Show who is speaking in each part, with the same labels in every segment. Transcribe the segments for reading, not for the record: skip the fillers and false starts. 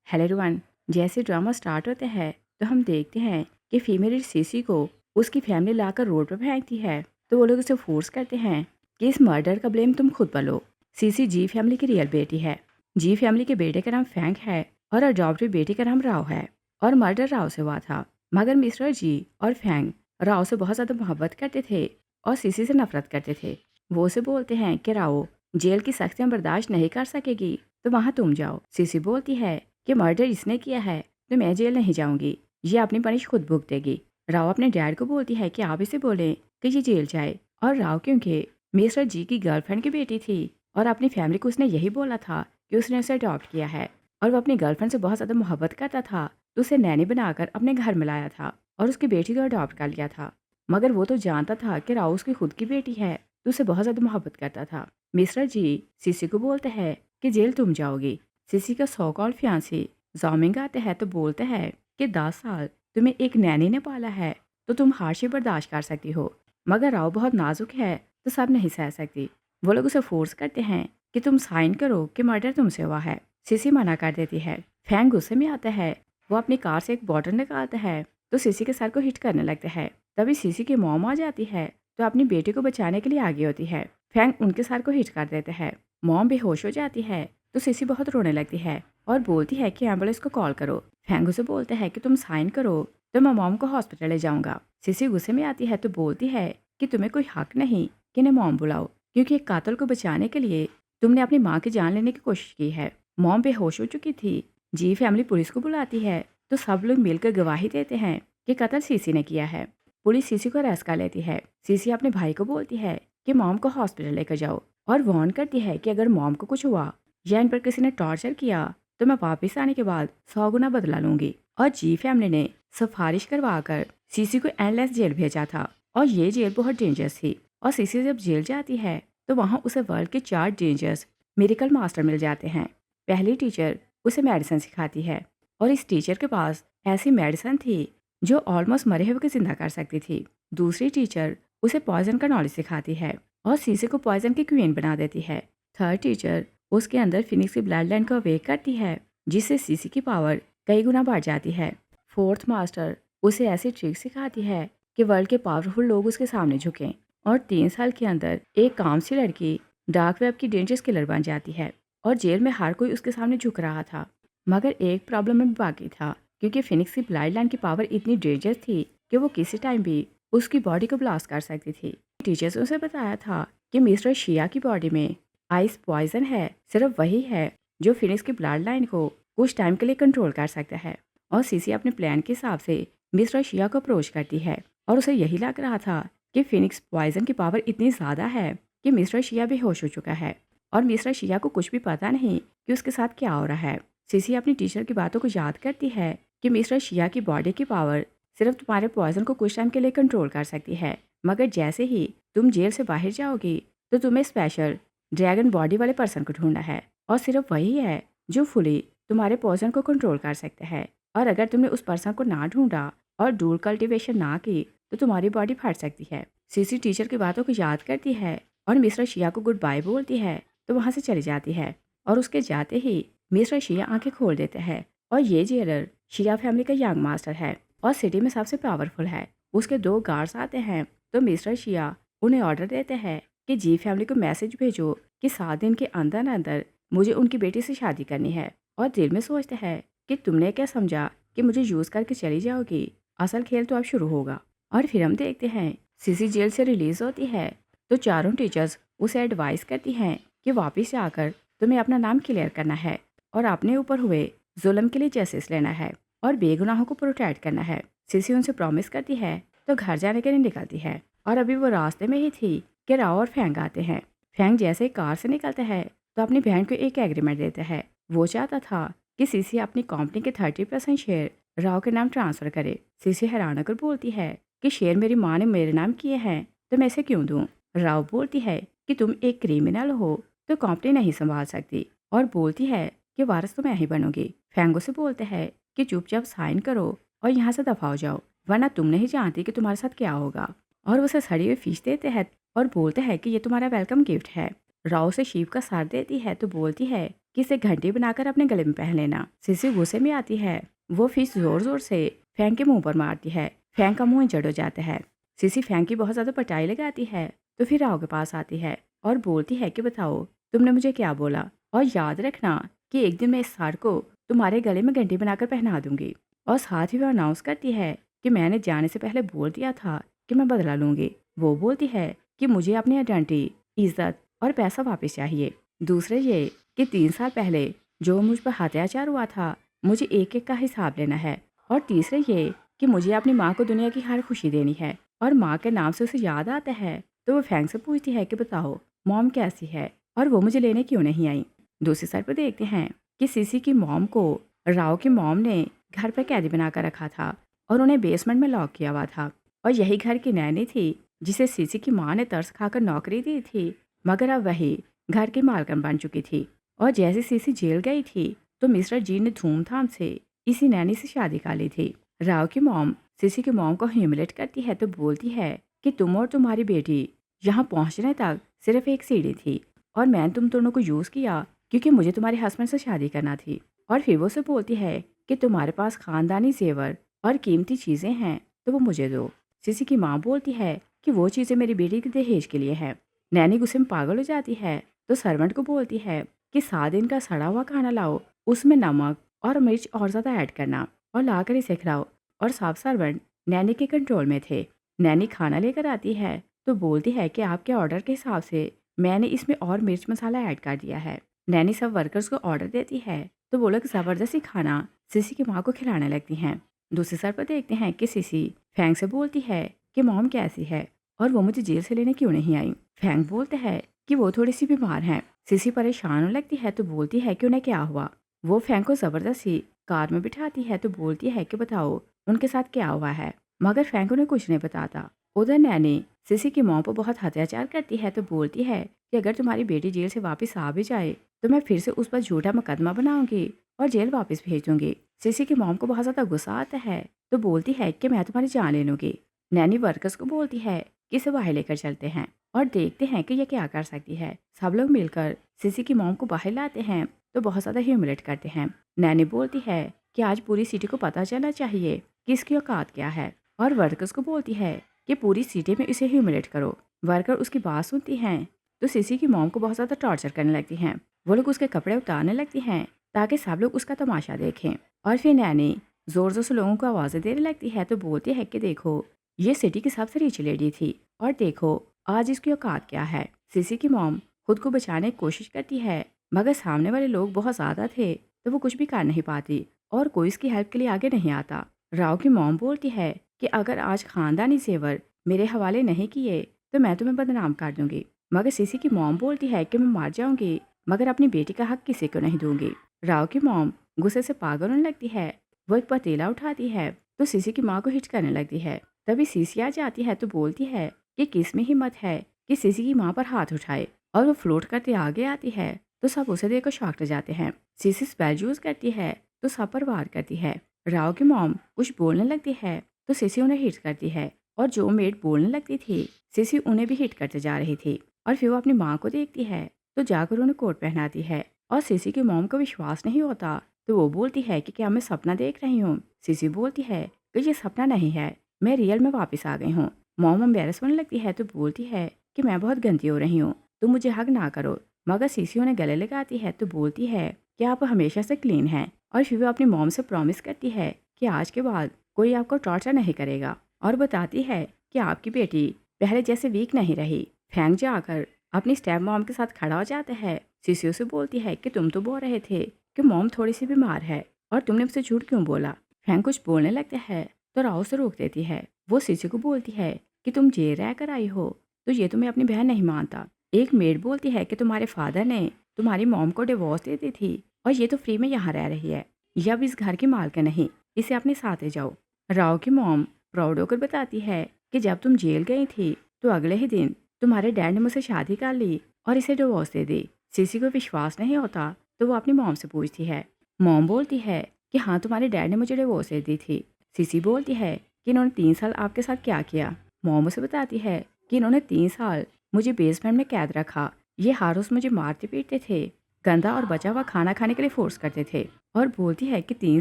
Speaker 1: Hello everyone. जैसे drama start होता है तो हम देखते हैं कि फीमेल सीसी को उसकी फैमिली लाकर रोड पर फेंकती है। तो वो लोग उसे फोर्स करते हैं कि इस मर्डर का ब्लेम तुम खुद पर लो। सीसी जी फैमिली की रियल बेटी है। जी फैमिली के बेटे का नाम फैंक है और अडॉप्टेड बेटी का नाम राव है। और मर्डर राव से हुआ था। मगर मिस्टर जी और फैंक राव से बहुत ज़्यादा मोहब्बत करते थे और सीसी से नफरत करते थे। वो उसे बोलते हैं कि राव जेल की सख्तियाँ बर्दाश्त नहीं कर सकेगी तो वहाँ तुम जाओ। सीसी बोलती है कि मर्डर इसने किया है तो मैं जेल नहीं जाऊंगी, ये अपनी पनिश खुद भुगतेगी। राव अपने डैड को बोलती है कि आप इसे बोलें कि ये जेल जाए। और राव क्योंकि मिस्टर जी की गर्लफ्रेंड की बेटी थी और अपनी फैमिली को उसने यही बोला था कि उसने उसे अडॉप्ट किया है और वो अपनी गर्लफ्रेंड से बहुत ज़्यादा मोहब्बत करता था तो उसे नैनी बनाकर अपने घर में लाया था और उसकी बेटी को अडॉप्ट कर लिया था। मगर वो तो जानता था कि राव उसकी खुद की बेटी है तो उसे बहुत ज़्यादा मोहब्बत करता था। मिस्टर जी सीसी को बोलते हैं कि जेल तुम जाओगी। सीसी का सो कॉल्ड फियांसी जामिंग आते हैं तो बोलते हैं कि 10 साल तुम्हें एक नैनी ने पाला है तो तुम हार्डशिप बर्दाश्त कर सकती हो। मगर राव बहुत नाजुक है तो सब नहीं सह सकती। वो लोग उसे फोर्स करते हैं कि तुम साइन करो कि मर्डर तुमसे हुआ है। सीसी मना कर देती है। फैंग गुस्से में आता है। वो अपनी कार से एक बॉटल निकालता है तो सीसी के सर को हिट करने लगता है। तभी सीसी की मॉम आ जाती है तो अपनी बेटी को बचाने के लिए आगे होती है। फैंग उनके सर को हिट कर देते हैं। मॉम बेहोश हो जाती है तो सीसी बहुत रोने लगती है और बोलती है कि एम्बुलेंस को कॉल करो। फैंग उसे बोलते हैं कि तुम साइन करो तो मैं मॉम को हॉस्पिटल ले जाऊंगा। सीसी गुस्से में आती है तो बोलती है कि तुम्हें कोई हक नहीं कि इन्हें मॉम बुलाओ क्योंकि एक कातल को बचाने के लिए तुमने अपनी माँ की जान लेने की कोशिश की है। मॉम बेहोश हो चुकी थी। जी फैमिली पुलिस को बुलाती है तो सब लोग मिलकर गवाही देते हैं कि कत्ल सीसी ने किया है। पुलिस सीसी को अरेस्ट कर लेती है। सीसी अपने भाई को बोलती है कि मॉम को हॉस्पिटल लेकर जाओ और वार्न करती है कि अगर मॉम को कुछ हुआ या इन पर किसी ने टॉर्चर किया तो मैं वापस आने के बाद 100 गुना बदला लूंगी। और जी फैमिली ने सिफारिश करवा कर सीसी को एंडलेस जेल भेजा था और ये जेल बहुत डेंजरस थी। और सीसी जब जेल जाती है तो वहाँ उसे वर्ल्ड के 4 डेंजरस मेडिकल मास्टर मिल जाते हैं। पहली टीचर उसे मेडिसिन सिखाती है और इस टीचर के पास ऐसी मेडिसिन थी जो ऑलमोस्ट मरे हुए को जिंदा कर सकती थी। दूसरी टीचर उसे पॉइजन का नॉलेज सिखाती है और सीसी को पॉइजन की क्वीन बना देती है। थर्ड टीचर उसके अंदर फिनिक्स की ब्लड लाइन को अवेक करती है जिससे सीसी की पावर कई गुना बढ़ जाती है। फोर्थ मास्टर उसे ऐसी ट्रिक सिखाती है कि वर्ल्ड के पावरफुल लोग उसके सामने झुकें और 3 साल के अंदर एक काम सी लड़की डार्क वेब की डेंजरस किलर बन जाती है और जेल में हर कोई उसके सामने झुक रहा था। मगर एक प्रॉब्लम में बाकी था क्योंकि फिनिक्स की ब्लड लाइन की पावर इतनी डेंजरस थी कि वो किसी टाइम भी उसकी बॉडी को ब्लास्ट कर सकती थी। टीचर्स ने उसे बताया था कि मिस्टर शिया की बॉडी में आइस पॉइजन है, सिर्फ वही है जो फिनिक्स की ब्लड लाइन को कुछ टाइम के लिए कंट्रोल कर सकता है। और सीसी अपने प्लान के हिसाब से मिस्टर शिया को अप्रोच करती है और उसे यही लग रहा था कि फिनिक्स पॉइजन की पावर इतनी ज़्यादा है कि मिस्टर शिया बेहोश हो चुका है और मिस्टर शिया को कुछ भी पता नहीं कि उसके साथ क्या हो रहा है। सीसी अपनी टीचर की बातों को याद करती है कि मिस्टर शिया की बॉडी की पावर सिर्फ तुम्हारे पॉइजन को कुछ टाइम के लिए कंट्रोल कर सकती है, मगर जैसे ही तुम जेल से बाहर जाओगी तो तुम्हें स्पेशल ड्रैगन बॉडी वाले पर्सन को ढूंढना है और सिर्फ वही है जो फुली तुम्हारे पॉइजन को कंट्रोल कर सकता है। और अगर तुमने उस पर्सन को ना ढूंढा और डूल कल्टीवेशन ना की तो तुम्हारी बॉडी फट सकती है। सीसी टीचर की बातों को याद करती है और मिस्टर शिया को गुड बाय बोलती है तो वहाँ से चली जाती है। और उसके जाते ही मिस्टर शिया आंखें खोल देते हैं और ये जेलर शिया फैमिली का यंग मास्टर है और सिटी में सबसे पावरफुल है। उसके 2 गार्ड्स आते हैं तो मिस्टर शिया उन्हें ऑर्डर देते हैं कि जी फैमिली को मैसेज भेजो कि 7 दिन के अंदर अंदर मुझे उनकी बेटी से शादी करनी है। और दिल में सोचते हैं कि तुमने क्या समझा कि मुझे यूज़ करके चली जाओगी, असल खेल तो अब शुरू होगा। और फिर हम देखते हैं सीसी जेल से रिलीज होती है तो चारों टीचर्स उसे एडवाइस करती हैं कि वापस आकर तुम्हें अपना नाम क्लियर करना है और अपने ऊपर हुए जुल्म के लिए जस्टिस लेना है और बेगुनाहों को प्रोटेक्ट करना है। सीसी उनसे प्रॉमिस करती है तो घर जाने के लिए निकलती है और अभी वो रास्ते में ही थी कि राव और फैंग आते हैं। फैंग जैसे ही कार से निकलता है तो अपनी बहन को एक एग्रीमेंट देता है। वो चाहता था कि सीसी अपनी कंपनी के 30% शेयर राव के नाम ट्रांसफर करे। सीसी हैरान होकर बोलती है कि शेयर मेरी माँ ने मेरे नाम किए हैं तो मैं इसे क्यों दूं। राव बोलती है कि तुम एक क्रिमिनल हो तो कंपनी नहीं संभाल सकती और बोलती है कि वारिस तो मैं ही बनूंगी। फैंगो से बोलते हैं कि चुपचाप साइन करो और यहाँ से दफा हो जाओ वरना तुम नहीं जानती कि तुम्हारे साथ क्या होगा। और उसे सड़ी हुई फिश देते हैं और बोलते हैं कि ये तुम्हारा वेलकम गिफ्ट है। राव से शीप का सर देती है तो बोलती है कि इसे घंटी बनाकर अपने गले में पहन लेना। सीसी गुस्से में आती है। वो फिश जोर जोर से फैंक के मुंह पर मारती है। फैंक का मुंह जड़ हो जाता है। सीसी फैंक की बहुत ज्यादा पिटाई लगाती है तो फिर राव के पास आती है और बोलती है कि बताओ तुमने मुझे क्या बोला, और याद रखना कि एक दिन मैं इस हार को तुम्हारे गले में घंटी बनाकर पहना दूंगी। और साथ ही वो अनाउंस करती है कि मैंने जाने से पहले बोल दिया था कि मैं बदला लूंगी। वो बोलती है कि मुझे अपनी आइडेंटिटी, इज्जत और पैसा वापस चाहिए। दूसरे ये कि 3 साल पहले जो मुझ पर अत्याचार हुआ था, मुझे एक एक का हिसाब लेना है। और तीसरे ये कि मुझे अपनी माँ को दुनिया की हर खुशी देनी है। और माँ के नाम से उसे याद आता है तो वो फैंग से पूछती है कि बताओ मॉम कैसी है और वो मुझे लेने क्यों नहीं आई। दूसरी साइड पर देखते हैं कि सीसी की मॉम को राव की मॉम ने घर पर कैदी बनाकर रखा था और उन्हें बेसमेंट में लॉक किया हुआ था। और यही घर की नैनी थी जिसे सीसी की माँ ने तरस खाकर नौकरी दी थी, मगर अब वही घर की मालकिन बन चुकी थी। और जैसे सीसी जेल गई थी तो मिस्टर जी ने धूमधाम से इसी नैनी से शादी कर ली थी। राव की मॉम सीसी की मॉम को ह्यूमिलेट करती है तो बोलती है कि तुम और तुम्हारी बेटी यहाँ पहुँचने तक सिर्फ एक सीढ़ी थी और मैंने तुम दोनों को यूज़ किया क्योंकि मुझे तुम्हारे हस्बैंड से शादी करना थी। और फिर वो से बोलती है कि तुम्हारे पास खानदानी जेवर और कीमती चीज़ें हैं तो वो मुझे दो। सीसी की माँ बोलती है कि वो चीज़ें मेरी बेटी के दहेज के लिए है। नैनी गुस्से में पागल हो जाती है तो सर्वेंट को बोलती है कि 7 दिन का सड़ा हुआ खाना लाओ, उसमें नमक और मिर्च और ज़्यादा ऐड करना और लाकर इसे खिलाओ। और सब सर्वेंट नैनी के कंट्रोल में थे। नैनी खाना लेकर आती है तो बोलती है कि आपके ऑर्डर के हिसाब से मैंने इसमें और मिर्च मसाला ऐड कर दिया है। नैनी सब वर्कर्स को ऑर्डर देती है तो वो लोग ज़बरदस्ती खाना सीसी की माँ को खिलाने लगती हैं। दूसरी सर पर देखते हैं कि सीसी फैंग से बोलती है कि मॉम कैसी है और वो मुझे जेल से लेने क्यों नहीं आई। फैंग बोलते हैं कि वो थोड़ी सी बीमार हैं। सीसी परेशान होने लगती है तो बोलती है कि उन्हें क्या हुआ। वो फैंग को ज़बरदस्ती कार में बिठाती है तो बोलती है कि बताओ उनके साथ क्या हुआ है, मगर फैंक उन्हें कुछ नहीं बताता। उधर नैनी सीसी की मॉम पर बहुत अत्याचार करती है तो बोलती है कि अगर तुम्हारी बेटी जेल से वापस आ भी जाए तो मैं फिर से उस पर झूठा मुकदमा बनाऊंगी और जेल वापस भेज दूंगी। सीसी की मॉम को बहुत ज़्यादा गुस्सा आता है तो बोलती है कि मैं तुम्हारी जान ले लूंगी। नैनी वर्कर्स को बोलती है कि इसे बाहर लेकर चलते हैं और देखते हैं कि यह क्या कर सकती है। सब लोग मिलकर सीसी की मॉम को बाहर लाते हैं तो बहुत ज़्यादा ह्यूमिलेट करते हैं। नैनी बोलती है कि आज पूरी सिटी को पता चलना चाहिए कि इसकी औकात क्या है और वर्कर्स को बोलती है कि पूरी सिटी में इसे ह्यूमिलेट करो। वर्कर उसकी बात सुनती हैं तो सीसी की मॉम को बहुत ज़्यादा टॉर्चर करने लगती हैं। वो लोग उसके कपड़े उतारने लगती हैं ताकि सब लोग उसका तमाशा देखें। और फिर नैनी ज़ोर ज़ोर से लोगों को आवाज़ें देने लगती है तो बोलती है कि देखो ये सिटी की सबसे रिच लेडी थी और देखो आज इसकी औकात क्या है। सीसी की मॉम खुद को बचाने की कोशिश करती है मगर सामने वाले लोग बहुत ज़्यादा थे तो वो कुछ भी कर नहीं पाती और कोई इसकी हेल्प के लिए आगे नहीं आता। राव की मॉम बोलती है कि अगर आज खानदानी जेवर मेरे हवाले नहीं किए तो मैं तुम्हें बदनाम कर दूंगी। मगर सीसी की मॉम बोलती है कि मैं मार जाऊंगी मगर अपनी बेटी का हक किसी को नहीं दूंगी। राव की मॉम गुस्से से पागल होने लगती है। वो एक पतीला उठाती है तो सीसी की माँ को हिट करने लगती है। तभी सीसी आ जाती है तो बोलती है कि किस में हिम्मत है कि सीसी की माँ पर हाथ उठाए, और वो फ्लोट करते आगे आती है तो सब उसे देखकर शॉक्ड हो जाते हैं। सीसी स्पेल यूज करती है तो सब पर वार करती है। राव की मॉम कुछ बोलने लगती है तो सीसी उन्हें हिट करती है और जो मेड बोलने लगती थी सीसी उन्हें भी हिट करते जा रही थी। और फिर वो अपनी माँ को देखती है तो जाकर उन्हें कोट पहनाती है और सीसी की मॉम को विश्वास नहीं होता तो वो बोलती है कि क्या मैं सपना देख रही हूँ। सीसी बोलती है कि ये सपना नहीं है, मैं रियल में वापस आ गई हूँ। मॉम एम्बेरस होने लगती है तो बोलती है कि मैं बहुत गंदी हो रही हूँ, तुम मुझे हग ना करो। मगर सीसी उन्हें गले लगाती है तो बोलती है कि आप हमेशा से क्लीन हैं। और फिर वो अपनी मॉम से प्रॉमिस करती है कि आज के बाद कोई आपको टॉर्चर नहीं करेगा और बताती है कि आपकी बेटी पहले जैसे वीक नहीं रही। फैंग जाकर अपनी स्टेप मॉम के साथ खड़ा हो जाता है। सीसी उसे बोलती है कि तुम तो बोल रहे थे कि मॉम थोड़ी सी बीमार है और तुमने उसे झूठ क्यों बोला। फैंग कुछ बोलने लगता है तो राव से रोक देती है। वो सीसी को बोलती है कि तुम जेल रह कर आई हो तो ये तुम्हें अपनी बहन नहीं मानता। एक मेड बोलती है कि तुम्हारे फादर ने तुम्हारी मॉम को डिवोर्स दे दी थी और ये तो फ्री में यहाँ रह रही है, ये अब इस घर की मालकिन नहीं, इसे अपने साथ ले जाओ। राव की मॉम प्राउड होकर बताती है कि जब तुम जेल गई थी तो अगले ही दिन तुम्हारे डैड ने मुझसे शादी कर ली और इसे डिवोर्स दे दी। सीसी को विश्वास नहीं होता तो वो अपनी मॉम से पूछती है। मॉम बोलती है कि हाँ तुम्हारे डैड ने मुझे डिवोर्स दे दी थी। सीसी बोलती है कि इन्होंने 3 साल आपके साथ क्या किया। मॉम उसे बताती है कि इन्होंने 3 साल मुझे बेसमेंट में कैद रखा, ये हारूस मुझे मारते पीटते थे गंदा और बचा हुआ खाना खाने के लिए फोर्स करते थे और बोलती है कि 3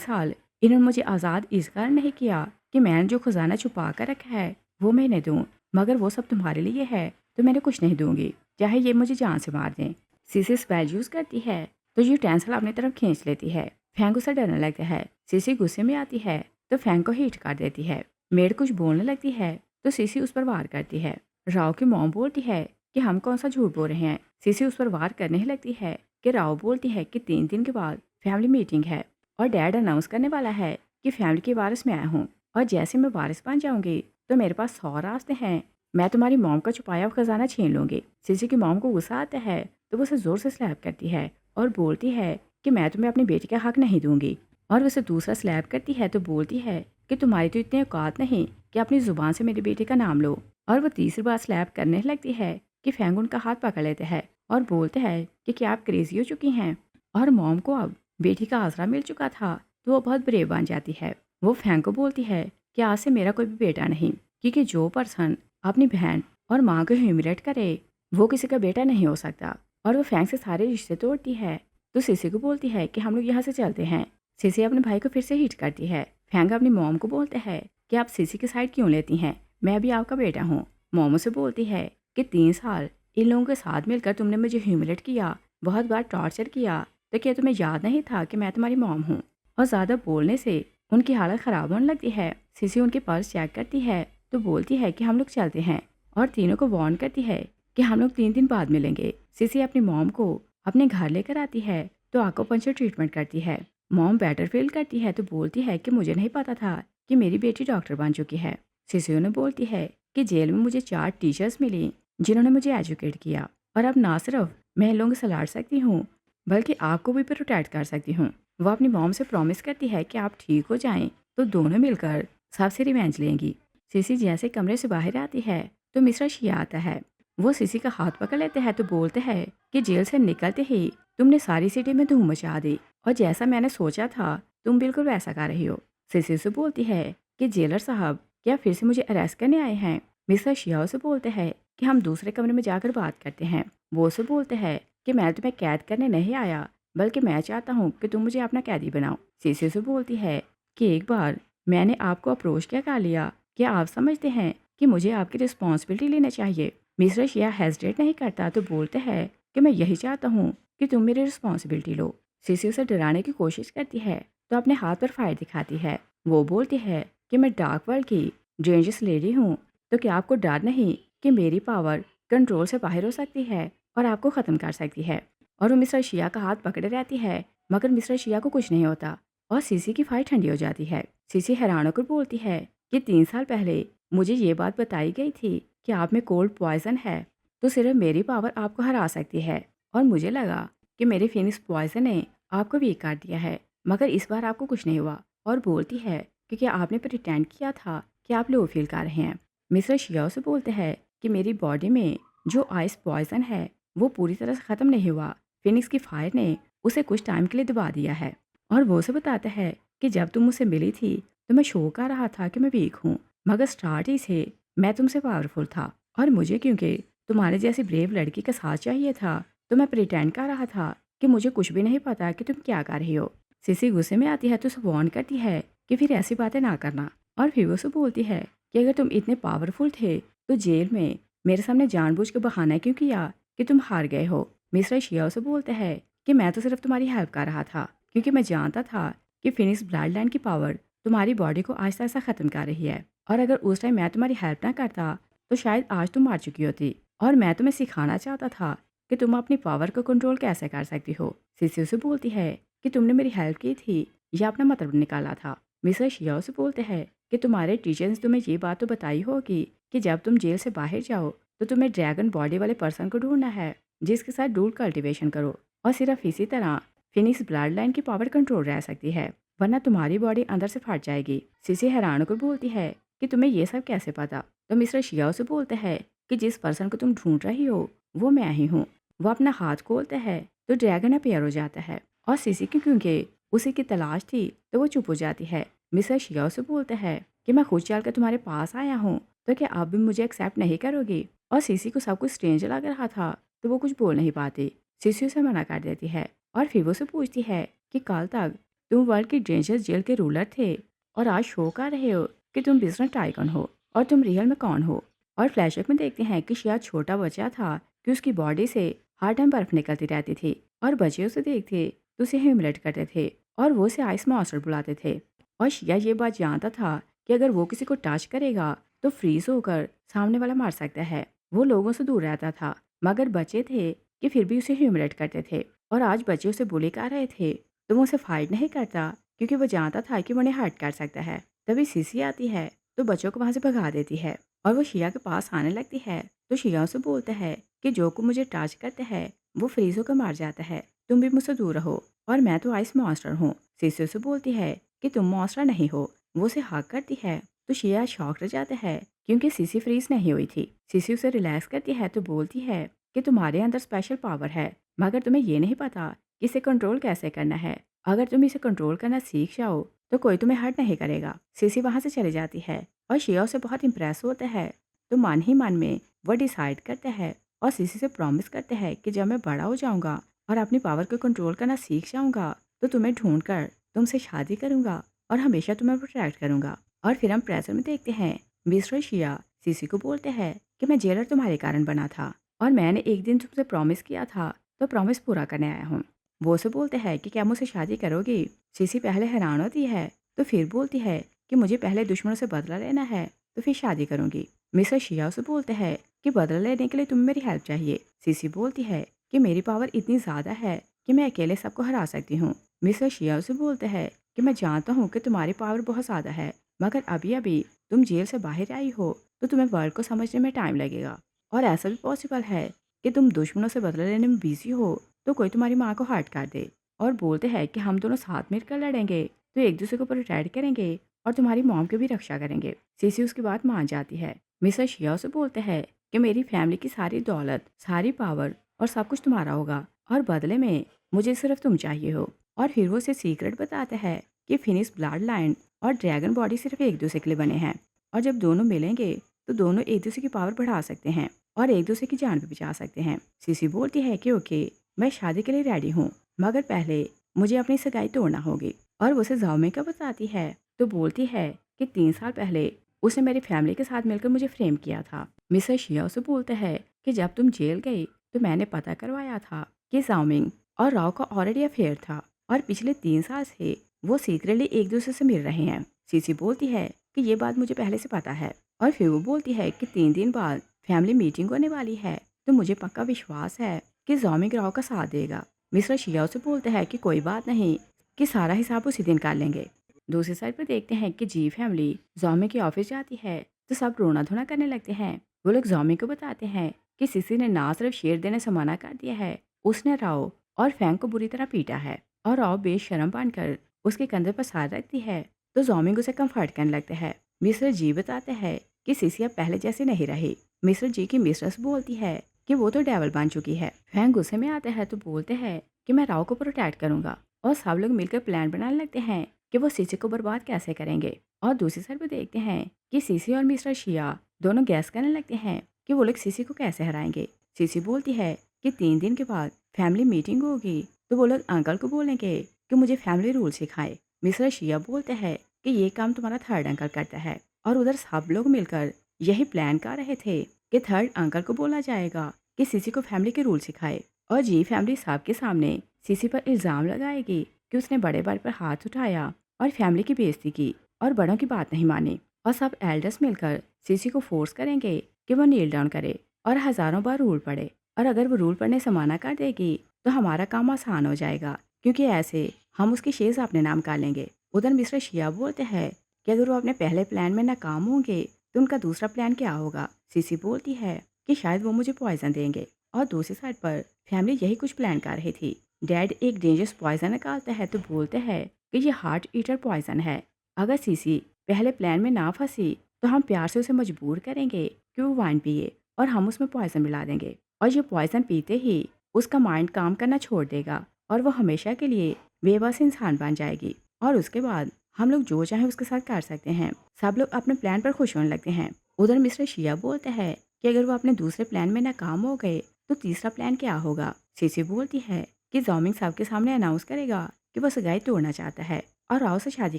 Speaker 1: साल इन्होंने मुझे आज़ाद इस कारण नहीं किया कि मैंने जो खजाना छुपा कर रखा है वो मैं इन्हें दूँ, मगर वो सब तुम्हारे लिए है तो मैंने कुछ नहीं दूंगी, चाहे ये मुझे जान से मार दें। सीसी स्पेल यूज़ करती है तो यूटेंसिल अपनी तरफ खींच लेती है। फैंग उसे डरने लगता है। सीसी गुस्से में आती है तो फैंग को हिट कर देती है। मेड कुछ बोलने लगती है तो सीसी उस पर वार करती है। राव की मॉम बोलती है कि हम कौन सा झूठ बोल रहे हैं। सीसी उस पर वार करने ही लगती है कि राव बोलती है कि 3 दिन के बाद फैमिली मीटिंग है और डैड अनाउंस करने वाला है कि फैमिली की वारिस मैं हूँ और जैसे मैं वारिस बन जाऊंगी तो मेरे पास 100 रास्ते हैं, मैं तुम्हारी मॉम का छुपाया हुआ खजाना छीन लूंगी। सीसी की मॉम को गुस्सा आता है तो वो उसे जोर से स्लैप करती है और बोलती है कि मैं तुम्हें अपनी बेटी का हक नहीं दूंगी। और वो उसे दूसरा स्लैप करती है तो बोलती है कि तुम्हारी तो इतनी औकात नहीं कि अपनी जुबान से मेरी बेटी का नाम लो। और वो तीसरी बार स्लैप करने लगती है कि फैंग उनका हाथ पकड़ लेते हैं और बोलते हैं कि क्या आप क्रेजी हो चुकी हैं। और मॉम को अब बेटी का आसरा मिल चुका था तो वो बहुत ब्रेव बन जाती है। वो फैंग को बोलती है कि आज से मेरा कोई भी बेटा नहीं, क्योंकि जो पर्सन अपनी बहन और माँ को ह्यूमिलेट करे वो किसी का बेटा नहीं हो सकता। और वो फैंग से सारे रिश्ते तोड़ती है तो सीसी को बोलती है कि हम लोग यहाँ से चलते हैं। सीसी अपने भाई को फिर से हिट करती है। फैंग अपनी मॉम को बोलते हैं कि आप सीसी की साइड क्यों लेती हैं, मैं भी आपका बेटा हूँ। मॉम उसे बोलती है कि 3 साल इन लोगों के साथ मिलकर तुमने मुझे ह्यूमिलेट किया, बहुत बार टॉर्चर किया, तो क्या तुम्हें याद नहीं था कि मैं तुम्हारी मॉम हूँ। और ज़्यादा बोलने से उनकी हालत ख़राब होने लगती है। सीसी उनके पर्स चेक करती है तो बोलती है कि हम लोग चलते हैं और तीनों को वार्न करती है कि हम लोग 3 दिन बाद मिलेंगे। सीसी अपनी मॉम को अपने घर लेकर आती है तो आकुपंक्चर ट्रीटमेंट करती है। मॉम बेटर फील करती है तो बोलती है कि मुझे नहीं पता था कि मेरी बेटी डॉक्टर बन चुकी है। सीसी उन्हें बोलती है कि जेल में मुझे 4 टीचर्स मिली जिन्होंने मुझे एजुकेट किया और अब ना सिर्फ मैं इन लोगों से लड़ सकती हूँ बल्कि आपको भी प्रोटेक्ट कर सकती हूँ। वो अपनी मॉम से प्रॉमिस करती है कि आप ठीक हो जाएं तो दोनों मिलकर सबसे रिवेंज लेंगी। सीसी जैसे कमरे से बाहर आती है तो मिश्रा शिया आता है। वो सीसी का हाथ पकड़ लेते हैं तो बोलते हैं कि जेल से निकलते ही तुमने सारी सिटी में धूम मचा दी और जैसा मैंने सोचा था तुम बिल्कुल वैसा कर रही हो। सीसी से बोलती है कि जेलर साहब क्या फिर से मुझे अरेस्ट करने आए हैं। मिश्रा शिया से बोलते हैं कि हम दूसरे कमरे में जाकर बात करते हैं। वो उसे बोलते हैं कि मैं तुम्हें कैद करने नहीं आया बल्कि मैं चाहता हूँ कि तुम मुझे अपना कैदी बनाओ। सीसी से बोलती है कि एक बार मैंने आपको अप्रोच क्या कर लिया, क्या आप समझते हैं कि मुझे आपकी रिस्पॉन्सिबिलिटी लेना चाहिए। मिस्टर शिया हेजिटेट नहीं करता तो बोलते हैं कि मैं यही चाहता हूँ कि तुम मेरी रिस्पॉन्सिबिलिटी लो। सीसी उसे डराने की कोशिश करती है तो अपने हाथ पर फायर दिखाती है। वो बोलती है कि मैं डार्क वर्ल्ड की डेंजरस लेडी हूँ, तो क्या आपको डर नहीं कि मेरी पावर कंट्रोल से बाहर हो सकती है और आपको ख़त्म कर सकती है। और वो मिस्टर शिया का हाथ पकड़े रहती है मगर मिस्टर शिया को कुछ नहीं होता और सीसी की फाइट ठंडी हो जाती है। सीसी हैरान होकर बोलती है कि 3 साल पहले मुझे ये बात बताई गई थी कि आप में कोल्ड पॉइजन है तो सिर्फ मेरी पावर आपको हरा सकती है और मुझे लगा कि मेरे फिनिक्स पॉइजन ने आपको वीक कर दिया है, मगर इस बार आपको कुछ नहीं हुआ। और बोलती है कि क्या आपने प्रिटेंड किया था कि आप लो फील कर रहे हैं। मिस्टर शिया से बोलते हैं कि मेरी बॉडी में जो आइस पॉइजन है वो पूरी तरह से ख़त्म नहीं हुआ, फिनिक्स की फायर ने उसे कुछ टाइम के लिए दबा दिया है। और वो उसे बताता है कि जब तुम मुझसे मिली थी तो मैं शो कर रहा था कि मैं वीक हूँ, मगर स्टार्ट ही से मैं तुमसे पावरफुल था और मुझे क्योंकि तुम्हारे जैसी ब्रेव लड़की का साथ चाहिए था तो मैं प्रिटेंड कर रहा था कि मुझे कुछ भी नहीं पता कि तुम क्या कर रही हो। सीसी गुस्से में आती है तो उसे वार्न करती है कि फिर ऐसी बातें ना करना और फिर वो उसे बोलती है कि अगर तुम इतने पावरफुल थे तो जेल में मेरे सामने जानबूझ के बहाना क्यों किया कि तुम हार गए हो। मिस्टर शिया उसे बोलते हैं कि मैं तो सिर्फ तुम्हारी हेल्प कर रहा था क्योंकि मैं जानता था कि फिनिक्स ब्लड लाइन की पावर तुम्हारी बॉडी को आहिस्ता आहिस्ता ख़त्म कर रही है और अगर उस टाइम मैं तुम्हारी हेल्प ना करता तो शायद आज तुम मार चुकी होती। और मैं तुम्हें सिखाना चाहता था कि तुम अपनी पावर को कंट्रोल कैसे कर सकती हो। सीसी उसे बोलती है कि तुमने मेरी हेल्प की थी या अपना मतलब निकाला था। मिस्टर शिया उसे बोलते हैं कि तुम्हारे टीचर ने तुम्हें ये बात तो बताई होगी कि जब तुम जेल से बाहर जाओ तो तुम्हें ड्रैगन बॉडी वाले पर्सन को ढूंढना है जिसके साथ डूल कल्टिवेशन करो और सिर्फ इसी तरह फिनिक्स ब्लड लाइन की पावर कंट्रोल रह सकती है, वरना तुम्हारी बॉडी अंदर से फट जाएगी। सीसी हैरान होकर बोलती है कि तुम्हें ये सब कैसे पता। तो मिस्टर शिया से बोलते हैं कि जिस पर्सन को तुम ढूंढ रही हो वो मैं ही हूँ। वो अपना हाथ खोलता है तो ड्रैगन अपेयर हो जाता है और सीसी की क्योंकि उसी की तलाश थी तो वो चुप हो जाती है। मिस्टर शिया से बोलते हैं कि मैं खुद चल कर तुम्हारे पास आया हूँ तो क्या आप भी मुझे एक्सेप्ट नहीं करोगी। और सीसी को सब कुछ स्ट्रेंज लग रहा था तो वो कुछ बोल नहीं पाती। सीसी उसे मना कर देती है और फिर वो उसे पूछती है कि कल तक तुम वर्ल्ड की डेंजरस जेल के रूलर थे और आज शो कर रहे हो कि तुम बिजनेस टाइकन हो और तुम रियल में कौन हो। और फ्लैशबैक में देखते हैं कि शायद छोटा बच्चा था कि उसकी बॉडी से हर टाइम बर्फ निकलती रहती थी और बच्चे उसे देखते तो उसे ह्यूमिलेट करते थे और वो उसे आइस मॉन्स्टर बुलाते थे। और शिया ये बात जानता था कि अगर वो किसी को टच करेगा तो फ्रीज होकर सामने वाला मार सकता है। वो लोगों से दूर रहता था मगर बच्चे थे कि फिर भी उसे ह्यूमिलेट करते थे और आज बच्चे उसे बुली कर रहे थे तो वो उसे फाइट नहीं करता क्योंकि वो जानता था कि वो उन्हें हर्ट कर सकता है। तभी सीसी आती है तो बच्चों को वहां से भगा देती है और वो शिया के पास आने लगती है तो शिया उसे बोलता है कि जो को मुझे टच करता है वो फ्रीज होकर मार जाता है, तुम भी मुझसे दूर रहो और मैं तो आइस मॉन्स्टर हूँ। सीसी उसे बोलती है कि तुम मॉन्स्टर नहीं हो। वो उसे हक करती है तो शिया शॉक रह जाता है क्योंकि सीसी फ्रीज नहीं हुई थी। सीसी उसे रिलैक्स करती है तो बोलती है कि तुम्हारे अंदर स्पेशल पावर है मगर तुम्हें ये नहीं पता कि इसे कंट्रोल कैसे करना है। अगर तुम इसे कंट्रोल करना सीख जाओ तो कोई तुम्हें हर्ट नहीं करेगा। सीसी वहां से चली जाती है और शिया उसे बहुत इंप्रेस होता है तो मन ही मन में वो डिसाइड करता है और सीसी से प्रॉमिस करता है कि जब मैं बड़ा हो जाऊंगा और अपनी पावर को कंट्रोल करना सीख जाऊंगा तो तुम्हें ढूंढ कर तुमसे शादी करूंगा और हमेशा तुम्हें प्रोटेक्ट करूंगा। और फिर हम प्रेजेंट में देखते हैं मिस्टर शिया सीसी को बोलते हैं कि मैं जेलर तुम्हारे कारण बना था और मैंने एक दिन तुमसे प्रॉमिस किया था तो प्रॉमिस पूरा करने आया हूँ। वो उसे बोलते हैं कि क्या मुझसे शादी करोगी। सीसी पहले हैरान होती है तो फिर बोलती है कि मुझे पहले दुश्मनों से बदला लेना है तो फिर शादी करूंगी। मिस्टर शिया उसे बोलते हैं कि बदला लेने के लिए तुम्हें मेरी हेल्प चाहिए। सीसी बोलती है कि मेरी पावर इतनी ज़्यादा है कि मैं अकेले सबको हरा सकती हूँ। मिस्टर शिया उसे बोलते हैं कि मैं जानता हूँ कि तुम्हारी पावर बहुत ज़्यादा है मगर अभी अभी तुम जेल से बाहर आई हो तो तुम्हें वर्ल्ड को समझने में टाइम लगेगा और ऐसा भी पॉसिबल है कि तुम दुश्मनों से बदला लेने में बिजी हो तो कोई तुम्हारी माँ को हर्ट कर दे। और बोलते हैं कि हम दोनों साथ मिलकर लड़ेंगे तो एक दूसरे को प्रोटेक्ट करेंगे और तुम्हारी मॉम की भी रक्षा करेंगे। सीसी उसकी बात मान जाती है। मिस्टर शिया उसे बोलते हैं कि मेरी फैमिली की सारी दौलत सारी पावर और सब कुछ तुम्हारा होगा और बदले में मुझे सिर्फ तुम चाहिए हो। और फिर वो उसे सीक्रेट बताता है कि फिनिश ब्लड लाइन और ड्रैगन बॉडी सिर्फ एक दूसरे के लिए बने हैं और जब दोनों मिलेंगे तो दोनों एक दूसरे की पावर बढ़ा सकते हैं और एक दूसरे की जान भी बचा सकते हैं। सीसी बोलती है कि ओके मैं शादी के लिए रेडी हूँ मगर पहले मुझे अपनी सगाई तोड़ना होगी। और वो उसे जाओमे का बताती है तो बोलती है कि 3 साल पहले उसने मेरी फैमिली के साथ मिलकर मुझे फ्रेम किया था। मिस्टर शिया उसे बोलता है कि जब तुम जेल गई तो मैंने पता करवाया था कि जाओमिंग और राव का ऑलरेडी अफेयर था और पिछले 3 साल से वो सीक्रेटली एक दूसरे से मिल रहे हैं। सीसी बोलती है कि ये बात मुझे पहले से पता है और फिर वो बोलती है कि 3 दिन बाद फैमिली मीटिंग होने वाली है तो मुझे पक्का विश्वास है कि जामिक राव का साथ देगा। मिस्टर शिया उसे बोलते हैं कि कोई बात नहीं कि सारा हिसाब उसी दिन कर लेंगे। दूसरी साइड पर देखते हैं कि जी फैमिली जामिक के ऑफिस जाती है तो सब रोना धोना करने लगते हैं। वो लोग जामिक को बताते हैं कि सिसी ने ना सिर्फ शेर देने से मना कर दिया है उसने राव और फैंग को बुरी तरह पीटा है और राव बेशरम बनकर उसके कंधे पर सार रखती है तो जोमिंग उसे कंफर्ट करने लगता है। मिस्टर जी बताते हैं कि सिसी अब पहले जैसी नहीं रही। मिस्टर जी की मिस्ट्रेस बोलती है कि वो तो डेवल बन चुकी है। फैंग गुस्से में आते हैं तो बोलते हैं कि मैं राव को प्रोटेक्ट करूंगा और सब लोग मिलकर प्लान बनाने लगते हैं कि वो सीसी को बर्बाद कैसे करेंगे। और दूसरी साइड पर देखते हैं कि सीसी और मिस्टर शिया दोनों गैस करने लगते हैं कि वो लोग सीसी को कैसे हराएंगे। सीसी बोलती है कि 3 दिन के बाद फैमिली मीटिंग होगी तो वो लोग अंकल को बोलेंगे कि मुझे फैमिली रूल सिखाए। मिस्टर शिया बोलते हैं कि ये काम तुम्हारा थर्ड अंकल करता है और उधर सब लोग मिलकर यही प्लान कर रहे थे कि थर्ड अंकल को बोला जाएगा कि सीसी को फैमिली के रूल सिखाए और जी फैमिली सबके सामने सीसी पर इल्ज़ाम लगाएगी कि उसने बड़े भाई पर हाथ उठाया और फैमिली की बेइज्जती की और बड़ों की बात नहीं मानी। और सब एल्डर्स मिलकर सीसी को फोर्स करेंगे कि वो नील डाउन करे और हज़ारों बार रूल पढ़े और अगर वो रूल पढ़ने से मना कर देगी तो हमारा काम आसान हो जाएगा क्योंकि ऐसे हम उसकी शेज अपने नाम कर लेंगे। उधर मिस्टर शिया बोलते हैं कि अगर वो अपने पहले प्लान में नाकाम होंगे तो उनका दूसरा प्लान क्या होगा। सीसी बोलती है कि शायद वो मुझे पॉइजन देंगे और दूसरी साइड पर फैमिली यही कुछ प्लान कर रही थी। डैड एक डेंजरस पॉइजन निकालता है तो बोलते हैं कि ये हार्ट ईटर पॉइजन है। अगर सीसी पहले प्लान में ना फंसी तो हम प्यार से उसे मजबूर करेंगे कि वो वाइन पिए और हम उसमें पॉइजन मिला देंगे और ये पॉइजन पीते ही उसका माइंड काम करना छोड़ देगा और वो हमेशा के लिए बेबस इंसान बन जाएगी और उसके बाद हम लोग जो चाहे उसके साथ कर सकते हैं। सब लोग अपने प्लान पर खुश होने लगते हैं। उधर मिस्टर शिया बोलते हैं कि अगर वो अपने दूसरे प्लान में नाकाम हो गए तो तीसरा प्लान क्या होगा? सीसी बोलती है कि जॉमिंग सबके सामने अनाउंस करेगा कि वो सगाई तोड़ना चाहता है और राव से शादी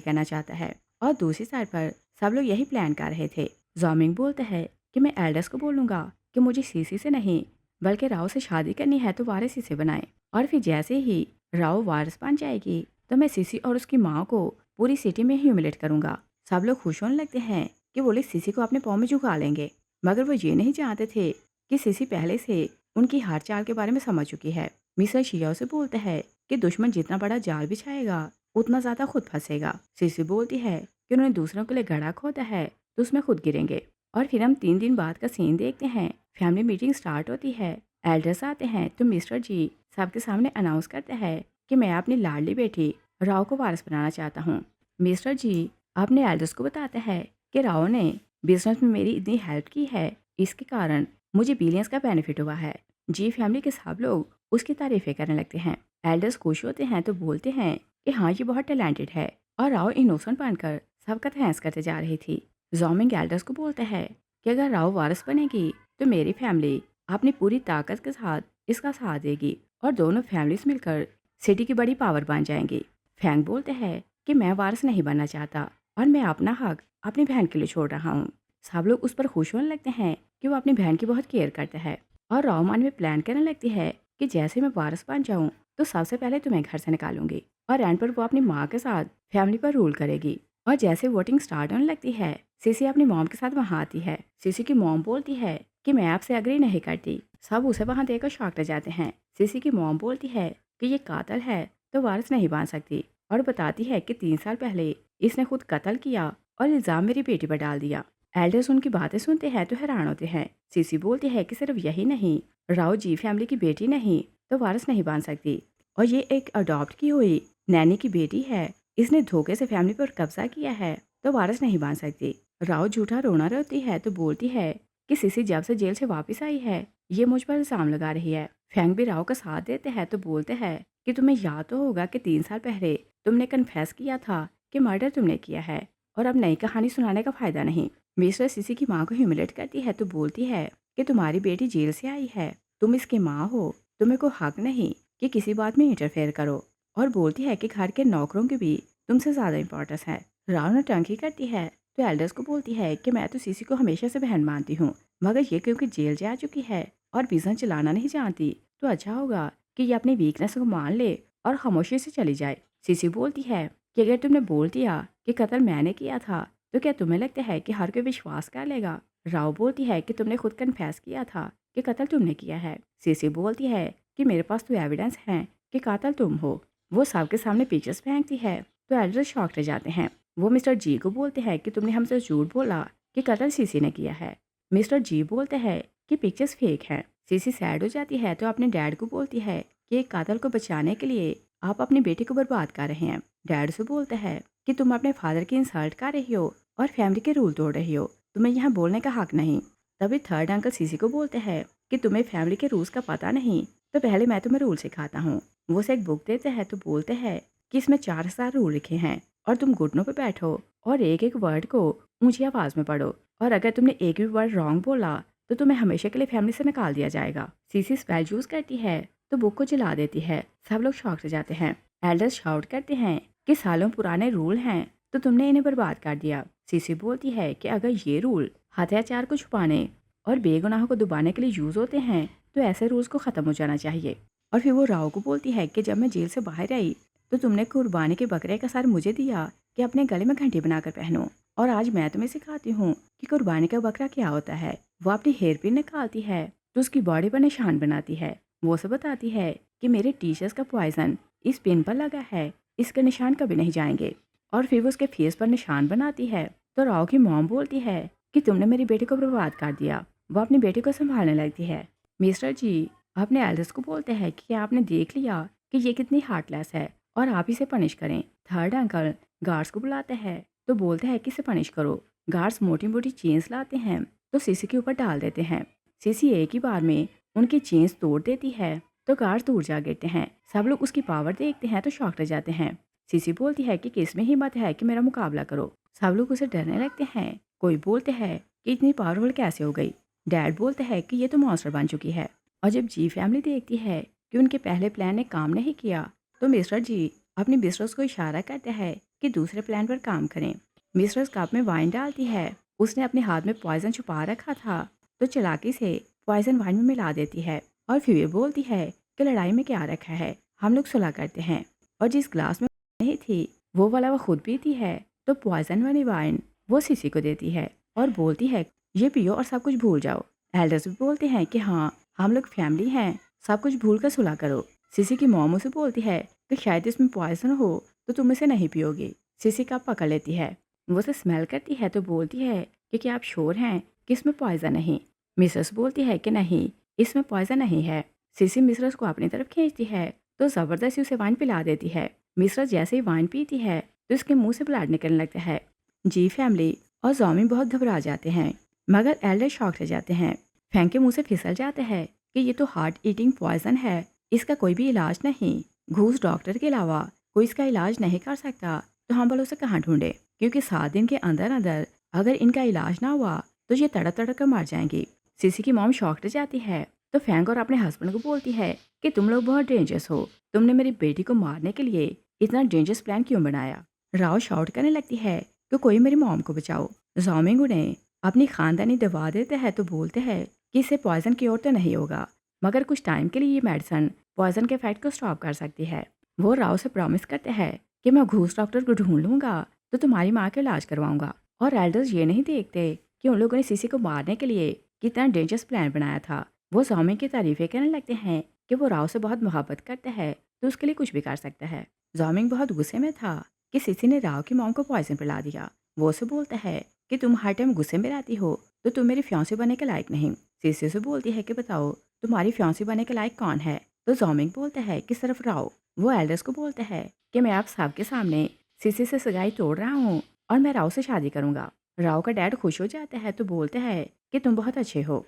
Speaker 1: करना चाहता है। और दूसरी साइड पर सब लोग यही प्लान कर रहे थे। जॉमिंग बोलता है कि मैं एल्डर्स को बोलूंगा कि मुझे सीसी से नहीं बल्कि राव से शादी करनी है तो वारिस इसे बनाए। और फिर जैसे ही राव वारिस बन जाएगी तो मैं सीसी और उसकी माँ को पूरी सिटी में ह्यूमिलेट करूंगा। सब लोग खुश होने लगते हैं कि वो लोग सीसी को अपने पाँव में झुका लेंगे, मगर वो ये नहीं जानते थे कि सीसी पहले से उनकी हर चाल के बारे में समझ चुकी है। मिस्टर शियाओ से बोलता है कि दुश्मन जितना बड़ा जाल बिछाएगा उतना ज्यादा खुद फंसेगा। सीसी बोलती है कि उन्होंने दूसरों के लिए घड़ा खोदा है तो उसमें खुद गिरेंगे। और फिर हम 3 दिन बाद का सीन देखते हैं। फैमिली मीटिंग स्टार्ट होती है। एल्डर्स आते हैं तो मिस्टर जी सबके सामने अनाउंस करते हैं कि मैं अपनी लाडली बेटी राव को वारिस बनाना चाहता हूँ। मिस्टर जी अपने एल्डर्स को बताते हैं कि राव ने बिजनेस में मेरी इतनी हेल्प की है, इसके कारण मुझे बिलियंस का बेनिफिट हुआ है। जी फैमिली के सब लोग उसकी तारीफें करने लगते हैं। एल्डर्स खुश होते हैं तो बोलते हैं कि हाँ ये बहुत टैलेंटेड है। और राव इनोसेंट बनकर सबका थैंक्स करते जा रही थी। जॉमिंग एल्डर्स को बोलता है कि अगर राव वारिस बनेगी तो मेरी फैमिली अपनी पूरी ताकत के साथ इसका साथ देगी और दोनों फैमिलीज मिलकर सिटी की बड़ी पावर बन जाएंगी। फैंग बोलते हैं कि मैं वारिस नहीं बनना चाहता और मैं अपना हक अपनी बहन के लिए छोड़ रहा हूँ। सब लोग उस पर खुश होने लगते हैं कि वो अपनी बहन की बहुत केयर करता है। और राव मन में प्लान करने लगती है कि जैसे मैं वारिस बन जाऊं तो सबसे पहले तुम्हें घर से निकालूंगी। और एंड पर वो अपनी माँ के साथ फैमिली पर रूल करेगी। और जैसे वोटिंग स्टार्ट होने लगती है सीसी अपनी मॉम के साथ वहाँ आती है। सीसी की मॉम बोलती है कि मैं आपसे अग्री नहीं करती। सब उसे वहाँ देखकर शॉक रह जाते हैं। सीसी की मॉम बोलती है कि ये कातिल है तो वारिस नहीं बन सकती और बताती है कि 3 साल पहले इसने खुद कत्ल किया और इल्जाम मेरी बेटी पर डाल दिया। एल्डर्स उनकी बातें सुनते हैं तो हैरान होते हैं। सीसी बोलती है कि सिर्फ यही नहीं, राव जी फैमिली की बेटी नहीं तो वारिस नहीं बन सकती और ये एक अडॉप्ट की हुई नैनी की बेटी है। इसने धोखे से फैमिली पर कब्जा किया है तो वारिस नहीं बन सकती। राव झूठा रोना रोती है तो बोलती है कि सीसी जब से जेल से वापस आई है ये मुझ पर इल्जाम लगा रही है। फैंग भी राव का साथ देते हैं तो बोलते हैं कि तुम्हें याद तो होगा कि 3 साल पहले तुमने कन्फेस किया था कि मर्डर तुमने किया है और अब नई कहानी सुनाने का फायदा नहीं। मिस्टर सीसी की माँ को ह्यूमिलेट करती है तो बोलती है कि तुम्हारी बेटी जेल से आई है, तुम इसकी माँ हो, तुम्हें को हक नहीं कि किसी बात में इंटरफेयर करो। और बोलती है कि घर के नौकरों की भी तुमसे ज़्यादा इंपॉर्टेंस है। राव नौटंकी करती है तो एल्डर्स को बोलती है कि मैं तो सीसी को हमेशा से बहन मानती हूँ, मगर ये क्योंकि जेल जा चुकी है और बिजनेस चलाना नहीं जानती तो अच्छा होगा कि ये अपनी वीकनेस को मान ले और खामोशी से चली जाए। सीसी बोलती है कि अगर तुमने बोल दिया कि कत्ल मैंने किया था तो क्या तुम्हें लगता है कि हर कोई विश्वास कर लेगा? राव बोलती है कि तुमने खुद कन्फेस किया था कि कत्ल तुमने किया है। सीसी बोलती है कि मेरे पास तो एविडेंस है कि कातिल तुम हो। वो सबके सामने पिक्चर्स फेंकती है तो एल्डर शॉक रह जाते हैं। वो मिस्टर जी को बोलते हैं कि तुमने हमसे झूठ बोला कि कत्ल सीसी ने किया है। मिस्टर जी बोलते हैं कि पिक्चर्स फेक हैं। सीसी सैड हो जाती है तो अपने डैड को बोलती है कि एक कातिल को बचाने के लिए आप अपनी बेटी को बर्बाद कर रहे हैं। डैड से बोलता है कि तुम अपने फादर की इंसल्ट कर रही हो और फैमिली के रूल तोड़ रही हो, तुम्हें यहाँ बोलने का हक नहीं। तभी थर्ड अंकल सीसी को बोलते हैं कि तुम्हें फैमिली के रूल्स का पता नहीं, तो पहले मैं तुम्हें रूल सिखाता हूँ। वो उसे एक बुक देते हैं तो बोलते हैं कि इसमें 4,000 रूल लिखे हैं और तुम घुटनों पर बैठो और एक एक वर्ड को ऊंची आवाज में पढ़ो और अगर तुमने एक भी वर्ड रॉन्ग बोला तो तुम्हें हमेशा के लिए फैमिली से निकाल दिया जाएगा। सीसी स्पेल यूज करती है तो बुक को जला देती है। सब लोग शॉक हो जाते हैं। एल्डर्स शाउट करते हैं कि सालों पुराने रूल हैं तो तुमने इन्हें बर्बाद कर दिया। सीसी बोलती है कि अगर ये रूल हत्याचार को छुपाने और बेगुनाहों को दबाने के लिए यूज होते हैं तो ऐसे रूल्स को खत्म हो जाना चाहिए। और फिर वो राव को बोलती है कि जब मैं जेल से बाहर आई तो तुमने कुर्बानी के बकरे का सर मुझे दिया कि अपने गले में घंटी बनाकर पहनो और आज मैं तुम्हें सिखाती हूँ कि कुर्बानी का बकरा क्या होता है। वो अपनी हेयर पिन निकालती है तो उसकी बॉडी पर निशान बनाती है। वो उसे बताती है कि मेरे टीचर्स का पॉइजन इस पिन पर लगा है, इसके निशान कभी नहीं जाएंगे। और फिर वो उसके फेस पर निशान बनाती है तो राव की मॉम बोलती है कि तुमने मेरी बेटी को बर्बाद कर दिया। वो अपनी बेटी को संभालने लगती है। मिस्टर जी अपने एल्डर्स को बोलते हैं कि आपने देख लिया कि ये कितनी हार्टलेस है और आप इसे पनिश करें। थर्ड अंकल गार्ड्स को बुलाते हैं तो बोलते हैं कि इसे पनिश करो। गार्ड्स मोटी मोटी चेन्स लाते हैं तो सीसी के ऊपर डाल देते हैं। सीसी एक ही बार में उनकी चेन्स तोड़ देती है तो गार्ड्स दूर जा गिरते हैं। सब लोग उसकी पावर देखते हैं तो शॉक रह जाते हैं। सीसी बोलती है कि किसमें हिम्मत है कि मेरा मुकाबला करो। सब लोग उसे डरने लगते हैं। कोई बोलते हैं कि इतनी पावरफुल कैसे हो गई। डैड बोलते हैं कि ये तो मॉन्स्टर बन चुकी है। और जब जी फैमिली देखती है कि उनके पहले प्लान ने काम नहीं किया, तो मिस्टर जी अपने मिस्ट्रेस को इशारा करते हैं कि दूसरे प्लान पर काम करें। मिस्ट्रेस कप में वाइन डालती है। उसने अपने हाथ में पॉइजन छुपा रखा था, तो चालाकी से पॉइजन वाइन में मिला देती है और फिर बोलती है कि लड़ाई में क्या रखा है, हम लोग सुलह करते हैं। और जिस ग्लास में नहीं थी वो वाला वो खुद पीती है, तो पॉइजन वाली वाइन वो सीसी को देती है और बोलती है ये पियो और सब कुछ भूल जाओ। एल्डर्स भी बोलते हैं कि हाँ, हम लोग फैमिली हैं, सब कुछ भूल कर सुलह करो। सीसी की मॉम उसे बोलती है कि शायद इसमें पॉइजन हो तो तुम इसे नहीं पियोगी। सीसी कप पकड़ लेती है, वो उसे स्मेल करती है तो बोलती है कि क्या आप श्योर हैं कि इसमें पॉइजन नहीं। मिसेस बोलती है कि नहीं, इसमें पॉइजन नहीं है। सीसी मिसेस को अपनी तरफ खींचती है तो ज़बरदस्ती उसे वाइन पिला देती है। मिसेस जैसे ही वाइन पीती है तो उसके मुंह से ब्लड निकलने लगता है। जी फैमिली और जॉमी बहुत घबरा जाते हैं, मगर एल्डर शॉक रह जाते हैं। फैंक के मुंह से फिसल जाते हैं कि ये तो हार्ट ईटिंग पॉइजन है, इसका कोई भी इलाज नहीं। घूस डॉक्टर के अलावा कोई इसका इलाज नहीं कर सकता, तो हम बोलो उसे कहाँ ढूंढे, क्योंकि 7 दिन के अंदर अंदर अगर इनका इलाज ना हुआ तो ये तड़प तड़प कर मर जाएंगी। सीसी की मॉम शॉक रह जाती है, तो फैंक और अपने हस्बैंड को बोलती है कि तुम लोग बहुत डेंजरस हो, तुमने मेरी बेटी को मारने के लिए इतना डेंजरस प्लान क्यों बनाया। राव शाउट करने लगती है कि कोई मेरी मॉम को बचाओ। जॉमिंग उन्हें अपनी खानदानी दवा देते हैं तो बोलते हैं कि इससे पॉइजन की ओर तो नहीं होगा, मगर कुछ टाइम के लिए ये मेडिसिन पॉइजन के इफेक्ट को स्टॉप कर सकती है। वो राव से प्रॉमिस करते हैं कि मैं घूस डॉक्टर को ढूंढ लूंगा तो तुम्हारी माँ का इलाज करवाऊंगा। और एल्डर्स ये नहीं देखते कि उन लोगों ने सीसी को मारने के लिए कितना डेंजरस प्लान बनाया था। वो जॉमी की तारीफें करने लगते हैं कि वो राव से बहुत मोहब्बत करता है तो उसके लिए कुछ भी कर सकता है। जॉमिंग बहुत गुस्से में था कि सीसी ने राव की मॉम को पॉइजन पिला दिया। वो उसे बोलता है कि तुम हर टाइम गुस्से में रहती हो तो तुम मेरी फियांसी बनने के लायक नहीं। सीसी उसे बोलती है कि बताओ तुम्हारी फियांसी बनने के लायक कौन है, तो जॉमिंग बोलता है कि सिर्फ राव। वो एल्डर्स को बोलता है कि मैं आप सबके सामने सीसी से सगाई तोड़ रहा हूँ और मैं राव से शादी करूंगा। राव का डैड खुश हो जाता है तो बोलता है कि तुम बहुत अच्छे हो,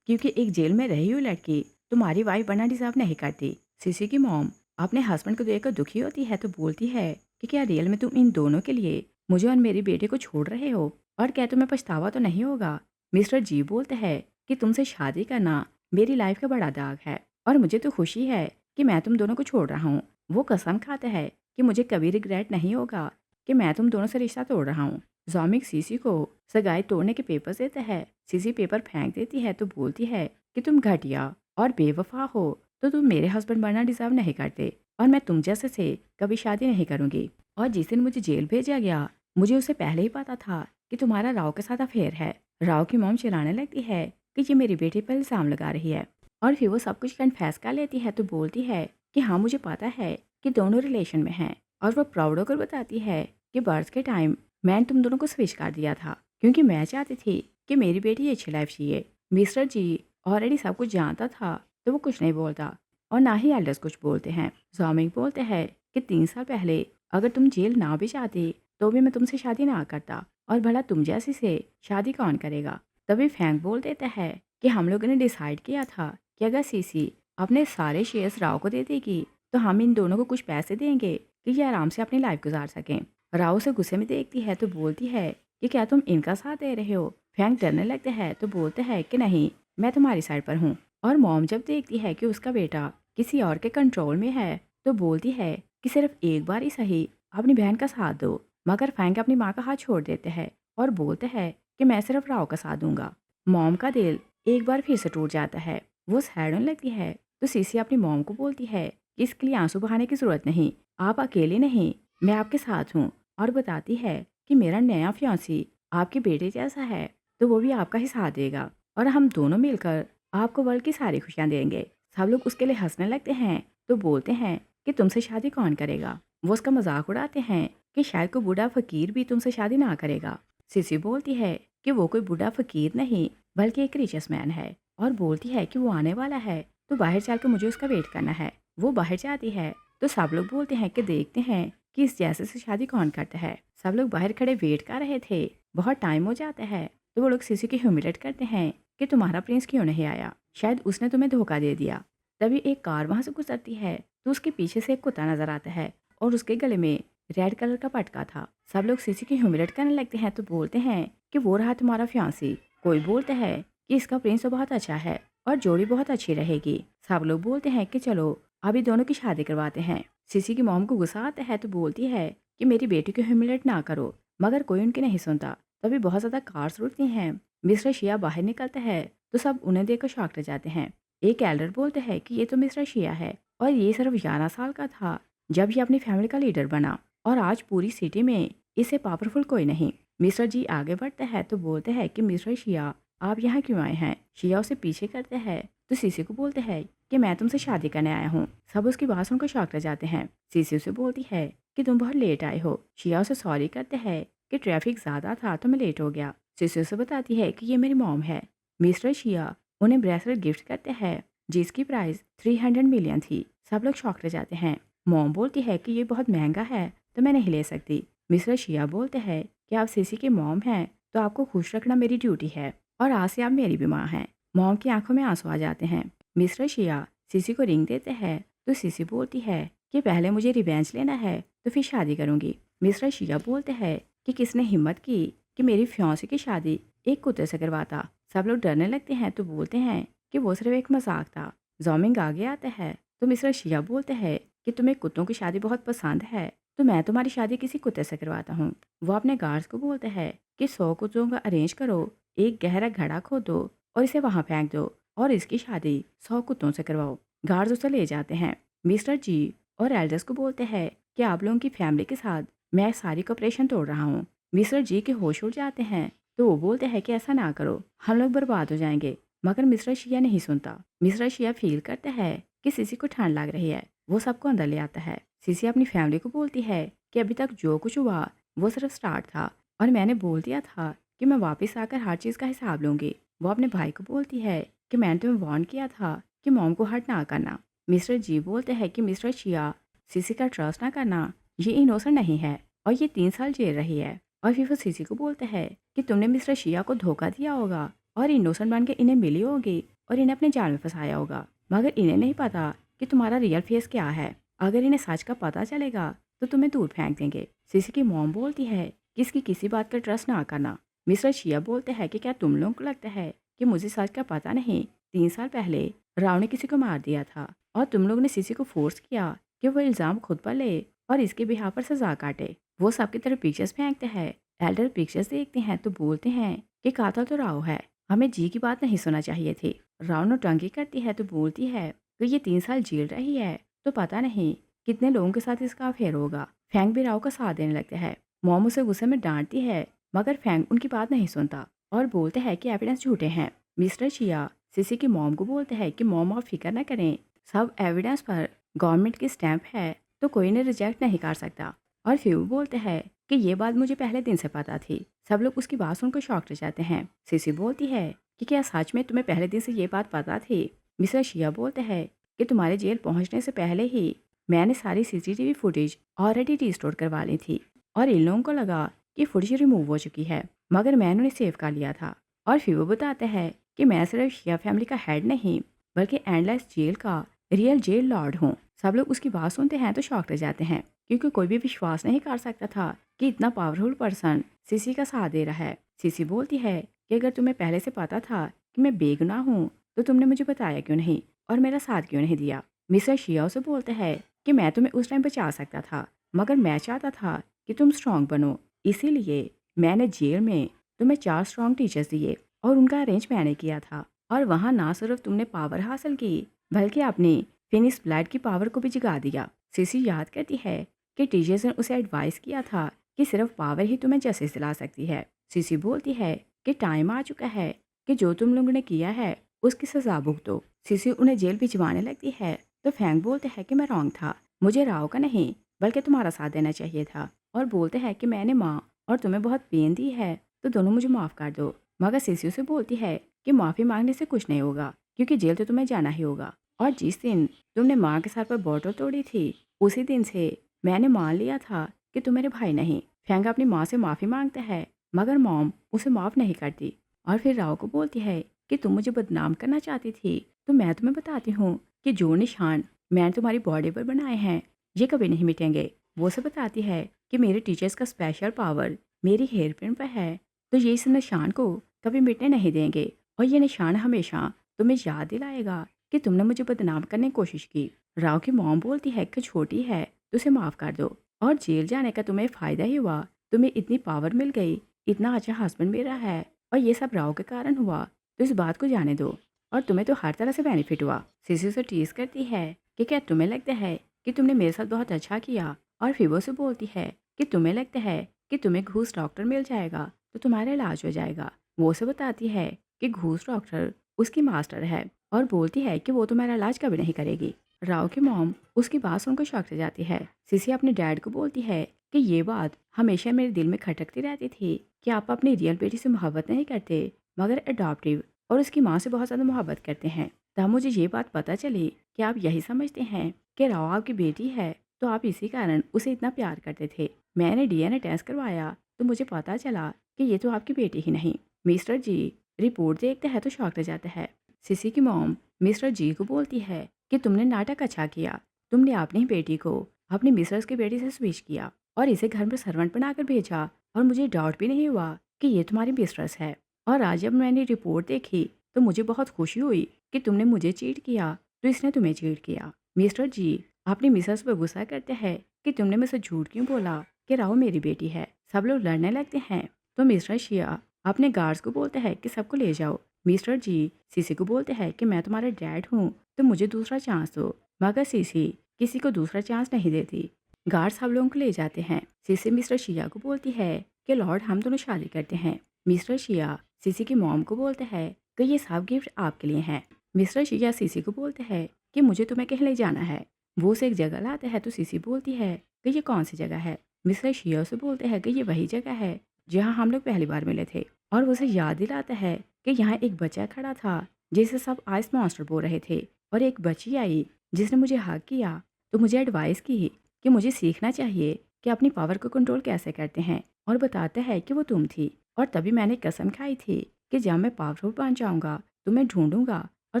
Speaker 1: क्योंकि एक जेल में रही हुई लड़की तुम्हारी वाइफ बनना डिजर्व नहीं करती। सीसी की मॉम अपने हस्बैंड को देखकर दुखी होती है तो बोलती है कि क्या रियल में तुम इन दोनों के लिए मुझे और मेरी बेटे को छोड़ रहे हो, और क्या तुम्हें पछतावा तो नहीं होगा। मिस्टर जी बोलते हैं कि तुमसे शादी करना मेरी लाइफ का बड़ा दाग है और मुझे तो खुशी है कि मैं तुम दोनों को छोड़ रहा हूँ। वो कसम खाता है कि मुझे कभी रिग्रेट नहीं होगा कि मैं तुम दोनों से रिश्ता तोड़ रहा हूँ। जॉमिक सीसी को सगाई तोड़ने के पेपर देता है। सीसी पेपर फेंक देती है तो बोलती है कि तुम घटिया और बेवफा हो, तो तुम मेरे हस्बैंड बनना डिजर्व नहीं करते और मैं तुम जैसे से कभी शादी नहीं करूंगी। और जिस दिन मुझे जेल भेजा गया, मुझे उसे पहले ही पता था कि तुम्हारा राव के साथ अफेयर है। राव की मॉम चिल्लाने लगती है कि ये मेरी बेटी पर इल्जाम लगा रही है, और फिर वो सब कुछ कन्फेस कर लेती है तो बोलती है कि हाँ, मुझे पता है कि दोनों रिलेशन में हैं। और वो प्राउड होकर बताती है कि बर्थ के टाइम मैंने तुम दोनों को स्विच कर दिया था, क्योंकि मैं चाहती थी कि मेरी बेटी अच्छी लाइफ जिए। मिस्टर जी ऑलरेडी सब कुछ जानता था, तो वो कुछ नहीं बोलता और ना ही एल्डर्स कुछ बोलते हैं। जॉमिंग बोलते हैं कि 3 साल पहले अगर तुम जेल ना भी जाती तो भी मैं तुमसे शादी ना करता, और भला तुम जैसी से शादी कौन करेगा। तभी फैंक बोल देता है कि हम लोगों ने डिसाइड किया था कि अगर सीसी अपने सारे शेयर्स राव को दे देगी तो हम इन दोनों को कुछ पैसे देंगे कि ये आराम से अपनी लाइफ गुजार सकें। राव से गुस्से में देखती है तो बोलती है कि क्या तुम इनका साथ दे रहे हो। फैंक डरने लगते हैं तो बोलते हैं कि नहीं, मैं तुम्हारी साइड पर हूँ। और मॉम जब देखती है कि उसका बेटा किसी और के कंट्रोल में है तो बोलती है कि सिर्फ एक बार ही सही अपनी बहन का साथ दो। मगर फैंक अपनी माँ का हाथ छोड़ देते हैं और बोलते हैं कि मैं सिर्फ राव का साथ दूंगा। मॉम का दिल एक बार फिर से टूट जाता है। वो सैड होने लगती है तो सीसी अपनी मॉम को बोलती है कि इसके लिए आंसू बहाने की जरूरत नहीं, आप अकेले नहीं, मैं आपके साथ हूँ। और बताती है कि मेरा नया फियांसी आपके बेटे जैसा है, तो वो भी आपका ही साथ देगा और हम दोनों मिलकर आपको वर्ल्ड की सारी खुशियाँ देंगे। सब लोग उसके लिए हंसने लगते हैं तो बोलते हैं कि तुमसे शादी कौन करेगा। वो उसका मजाक उड़ाते हैं कि शायद कोई बूढ़ा फकीर भी तुमसे शादी ना करेगा। सिसी बोलती है कि वो कोई बूढ़ा फकीर नहीं बल्कि एक रिचेस मैन है, और बोलती है कि वो आने वाला है तो बाहर चलकर मुझे उसका वेट करना है। वो बाहर जाती है तो सब लोग बोलते हैं कि देखते हैं कि इस जैसे से शादी कौन करता है। सब लोग बाहर खड़े वेट कर रहे थे। बहुत टाइम हो जाता है तो वो लोग सीसी की ह्यूमिलेट करते हैं कि तुम्हारा प्रिंस क्यों नहीं आया, शायद उसने तुम्हें धोखा दे दिया। तभी एक कार वहां से गुजरती है तो उसके पीछे से एक कुत्ता नजर आता है और उसके गले में रेड कलर का पटका था। सब लोग सीसी की ह्यूमिलेट करने लगते हैं तो बोलते हैं कि वो रहा तुम्हारा फियांसी। कोई बोलता है कि इसका प्रिंस तो बहुत अच्छा है और जोड़ी बहुत अच्छी रहेगी। सब लोग बोलते हैं कि चलो अभी दोनों की शादी करवाते हैं। सीसी की मॉम को गुस्सा आता है तो बोलती है कि मेरी बेटी को ह्यूमिलेट ना करो, मगर कोई उनकी नहीं सुनता। तभी बहुत ज़्यादा कार्स रुकती हैं। मिस्टर शिया बाहर निकलता है तो सब उन्हें देखकर शॉक रह जाते हैं। एक एल्डर बोलते हैं कि ये तो मिस्टर शिया है और ये सिर्फ 11 साल का था जब ये अपनी फैमिली का लीडर बना और आज पूरी सिटी में इससे पावरफुल कोई नहीं। मिस्टर जी आगे बढ़ते हैं तो बोलते हैं कि मिस्टर शिया आप यहाँ क्यों आए हैं। शिया उसे पीछे करते हैं तो सीसी को बोलते हैं कि मैं तुमसे शादी करने आया हूँ। सब उसकी बात सुनकर शॉक रह जाते हैं। सीसी उसे बोलती है कि तुम बहुत लेट आए हो। शिया उसे सॉरी करते हैं कि ट्रैफिक ज़्यादा था तो मैं लेट हो गया। सीसी उसे बताती है कि ये मेरी मॉम है। मिस्टर शिया उन्हें ब्रेसलेट गिफ्ट करते हैं जिसकी प्राइस 300 मिलियन थी। सब लोग शॉक रह जाते हैं। मॉम बोलती है कि ये बहुत महंगा है तो मैं नहीं ले सकती। मिस्टर शिया बोलते हैं कि आप सीसी की मॉम हैं तो आपको खुश रखना मेरी ड्यूटी है और आज से आप मेरी भी माँ हैं। मॉम की आंखों में आंसू आ जाते हैं। मिस्टर शिया सीसी को रिंग देते हैं तो सीसी बोलती है कि पहले मुझे रिवेंज लेना है तो फिर शादी करूंगी। मिस्टर शिया बोलते हैं कि किसने हिम्मत की कि मेरी फियांसे की शादी एक कुत्ते से करवाता। सब लोग डरने लगते हैं तो बोलते हैं कि वो सिर्फ एक मजाक था। जॉमिंग आगे आता है तो मिस्टर शिया बोलते हैं कि तुम्हें कुत्तों की शादी बहुत पसंद है तो मैं तुम्हारी शादी किसी कुत्ते से करवाता हूँ। वो अपने गार्ड्स को बोलते हैं कि 100 कुत्तों का अरेंज करो, एक गहरा घड़ा खोदो और इसे वहां फेंक दो और इसकी शादी 100 कुत्तों से करवाओ। गार्ड्स उसे ले जाते हैं। मिस्टर जी और एल्डर्स को बोलते हैं कि आप लोगों की फैमिली के साथ मैं सारी कॉपरेशन तोड़ रहा हूँ। मिस्टर जी के होश उड़ जाते हैं तो वो बोलते हैं कि ऐसा ना करो, हम लोग बर्बाद हो जाएंगे। मगर मिस्टर शिया नहीं सुनता। मिस्टर शिया फील करते हैं कि सीसी को ठंड लग रही है। वो सबको अंदर ले आता है। सीसी अपनी फैमिली को बोलती है कि अभी तक जो कुछ हुआ वो सिर्फ स्टार्ट था और मैंने बोल दिया था कि मैं वापस आकर हर चीज़ का हिसाब लूंगी। वो अपने भाई को बोलती है कि मैंने तुम्हें वार्न किया था कि मॉम को हर्ट ना करना। मिस्टर जी बोलते हैं कि मिस्टर शिया सीसी का ट्रस्ट ना करना, ये इनोसेंट नहीं है और ये 3 साल जेल रही है। और फिर वो सीसी को बोलते हैं कि तुमने मिस्टर शिया को धोखा दिया होगा और इनोसेंट बन के इन्हें मिली होगी और इन्हें अपने जाल में फंसाया होगा, मगर इन्हें नहीं पता कि तुम्हारा रियल फेस क्या है। अगर इन्हें सच का पता चलेगा तो तुम्हें दूर फेंक देंगे। सीसी की मॉम बोलती है कि इसकी किसी बात का ट्रस्ट ना करना। मिस्टर शिया बोलते हैं कि क्या तुम लोगों को लगता है कि मुझे सच का पता नहीं। 3 साल पहले राव ने किसी को मार दिया था और तुम लोग ने सीसी को फोर्स किया कि वो इल्ज़ाम खुद पर ले और इसके बिहार पर सजा काटे। वो सबकी तरफ पिक्चर्स फेंकते हैं। एल्डर पिक्चर्स देखते हैं तो बोलते हैं कि कातिल तो राव है, हमें जी की बात नहीं सुनना चाहिए थी। राव नौटंकी करती है तो बोलती है कि ये 3 साल जेल रही है तो पता नहीं कितने लोगों के साथ इसका अफेयर होगा। फैंक भी राव का साथ देने लगता है। मॉम उसे गुस्से में डांटती है मगर फैंक उनकी बात नहीं सुनता और बोलते हैं कि एविडेंस झूठे हैं। मिस्टर शिया सीसी की मॉम को बोलते हैं कि मॉम आप फिक्र न करें, सब एविडेंस पर गवर्नमेंट की स्टैंप है तो कोई ने रिजेक्ट नहीं कर सकता। और फिर वो बोलते हैं कि ये बात मुझे पहले दिन से पता थी। सब लोग उसकी बात सुनकर शॉक रह जाते हैं। सीसी बोलती है कि क्या सच में तुम्हें पहले दिन से ये बात पता थी। मिस्टर शिया बोलते हैं कि तुम्हारे जेल पहुंचने से पहले ही मैंने सारी सीसीटीवी फुटेज ऑलरेडी रिस्टोर करवा ली थी और इन लोगों को लगा कि फुटेज रिमूव हो चुकी है, मगर मैंने उन्हें सेव कर लिया था। और फिर वो बताते हैं कि मैं सिर्फ शिया फैमिली का हेड नहीं बल्कि एंडलेस जेल का रियल जेल लॉर्ड हूँ। सब लोग उसकी बात सुनते हैं तो शॉक रह जाते हैं क्योंकि कोई भी विश्वास नहीं कर सकता था कि इतना पावरफुल पर्सन सीसी का साथ दे रहा है। सीसी बोलती है कि अगर तुम्हें पहले से पता था कि मैं बेगुनाह हूँ तो तुमने मुझे बताया क्यों नहीं और मेरा साथ क्यों नहीं दिया। मिस्टर शिया उसे बोलते हैं कि मैं तुम्हें उस टाइम बचा सकता था मगर मैं चाहता था कि तुम स्ट्रांग बनो, इसीलिए मैंने जेल में तुम्हें 4 स्ट्रांग टीचर्स दिए और उनका अरेंज मैंने किया था। और वहाँ ना सिर्फ तुमने पावर हासिल की बल्कि अपनी फिनिश ब्लड की पावर को भी जगा दिया। सीसी याद करती है कि टीचर्स ने उसे एडवाइस किया था कि सिर्फ पावर ही तुम्हें जस्टिस दिला सकती है। सीसी बोलती है कि टाइम आ चुका है कि जो तुम लोगों ने किया है उसकी सजा भुगतो। सीसी उन्हें जेल भिजवाने लगती है तो फैंक बोलते हैं कि मैं रॉन्ग था, मुझे राव का नहीं बल्कि तुम्हारा साथ देना चाहिए था। और बोलते हैं कि मैंने माँ और तुम्हें बहुत पेन दी है तो दोनों मुझे माफ़ कर दो। मगर सीसी उसे बोलती है कि माफ़ी मांगने से कुछ नहीं होगा क्योंकि जेल तो तुम्हें जाना ही होगा। और जिस दिन तुमने माँ के सर पर बॉटल तोड़ी थी उसी दिन से मैंने मान लिया था कि तुम मेरे भाई नहीं। फैंक अपनी माँ से माफ़ी मांगता है मगर मॉम उसे माफ़ नहीं करती और फिर राव को बोलती है कि तुम मुझे बदनाम करना चाहती थी तो मैं तुम्हें बताती हूँ कि जो निशान मैंने तुम्हारी बॉडी पर बनाए हैं ये कभी नहीं मिटेंगे। वो से बताती है कि मेरे टीचर्स का स्पेशल पावर मेरी हेयर पिन पर है तो ये इस निशान को कभी मिटने नहीं देंगे और ये निशान हमेशा तुम्हें याद दिलाएगा कि तुमने मुझे बदनाम करने की कोशिश की। राव की मॉम बोलती है कि छोटी है तो उसे माफ़ कर दो, और जेल जाने का तुम्हें फ़ायदा ही हुआ। तुम्हें इतनी पावर मिल गई, इतना अच्छा हस्बैंड मेरा है, और ये सब राव के कारण हुआ, तो इस बात को जाने दो, और तुम्हें तो हर तरह से बेनिफिट हुआ। सिसी उसे टीज करती है कि क्या तुम्हें लगता है कि तुमने मेरे साथ बहुत अच्छा किया, और फिर वो उसे बोलती है कि तुम्हें लगता है कि तुम्हें घूस डॉक्टर मिल जाएगा तो तुम्हारा इलाज हो जाएगा। वो उसे बताती है कि घूस डॉक्टर उसकी मास्टर है, और बोलती है कि वो तुम्हारा इलाज कभी नहीं करेगी। राव की मॉम उसकी बात सुनकर शॉक हो जाती है। सिसी अपने डैड को बोलती है कि ये बात हमेशा मेरे दिल में खटकती रहती थी कि आप अपनी रियल बेटी से मोहब्बत नहीं करते, मगर अडॉप्टिव और उसकी माँ से बहुत ज़्यादा मोहब्बत करते हैं। तब मुझे ये बात पता चली कि आप यही समझते हैं कि राव आपकी बेटी है, तो आप इसी कारण उसे इतना प्यार करते थे। मैंने डीएनए टेस्ट करवाया तो मुझे पता चला कि ये तो आपकी बेटी ही नहीं। मिस्टर जी रिपोर्ट देखते हैं तो शॉक हो जाता है। सिसी की मॉम मिस्टर जी को बोलती है कि तुमने नाटक अच्छा किया, तुमने अपनी बेटी को अपनी मिसेस की बेटी से स्विच किया और इसे घर में सर्वेंट बनाकर भेजा, और मुझे डाउट भी नहीं हुआ कि ये तुम्हारी मिस्ट्रेस है। और आज जब मैंने रिपोर्ट देखी तो मुझे बहुत खुशी हुई कि तुमने मुझे चीट किया तो इसने तुम्हें चीट किया। मिस्टर जी अपनी मिसेस पर गुस्सा करते हैं कि तुमने मुझसे झूठ क्यों बोला कि राव मेरी बेटी है। सब लोग लड़ने लगते हैं तो मिस्टर शिया अपने गार्ड्स को बोलते हैं कि सबको ले जाओ। मिस्टर जी सीसी को बोलते हैं कि मैं तुम्हारा डैड हूँ तो मुझे दूसरा चांस दो, मगर सीसी किसी को दूसरा चांस नहीं देती। गार्ड सब लोगों को ले जाते हैं। सीसी मिस्टर शिया को बोलती है कि लॉर्ड हम दोनों शादी करते हैं। मिस्टर शिया सीसी की मॉम को बोलते हैं कि ये सब गिफ्ट आपके लिए हैं। मिस्टर शिया सीसी को बोलते हैं कि मुझे तुम्हें कहीं ले जाना है। वो उसे एक जगह लाते हैं तो सीसी बोलती है कि ये कौन सी जगह है। मिस्टर शिया से बोलते हैं कि ये वही जगह है जहाँ हम लोग पहली बार मिले थे, और वो उसे याद दिलाता है कि यहाँ एक बच्चा खड़ा था जिसे सब आइस मॉन्स्टर बोल रहे थे, और एक बच्ची आई जिसने मुझे हक किया तो मुझे एडवाइस की कि मुझे सीखना चाहिए कि अपनी पावर को कंट्रोल कैसे करते हैं, और बताता है कि वो तुम थी। और तभी मैंने कसम खाई थी कि जब मैं पावरफुल बन जाऊंगा तो मैं ढूंढूंगा और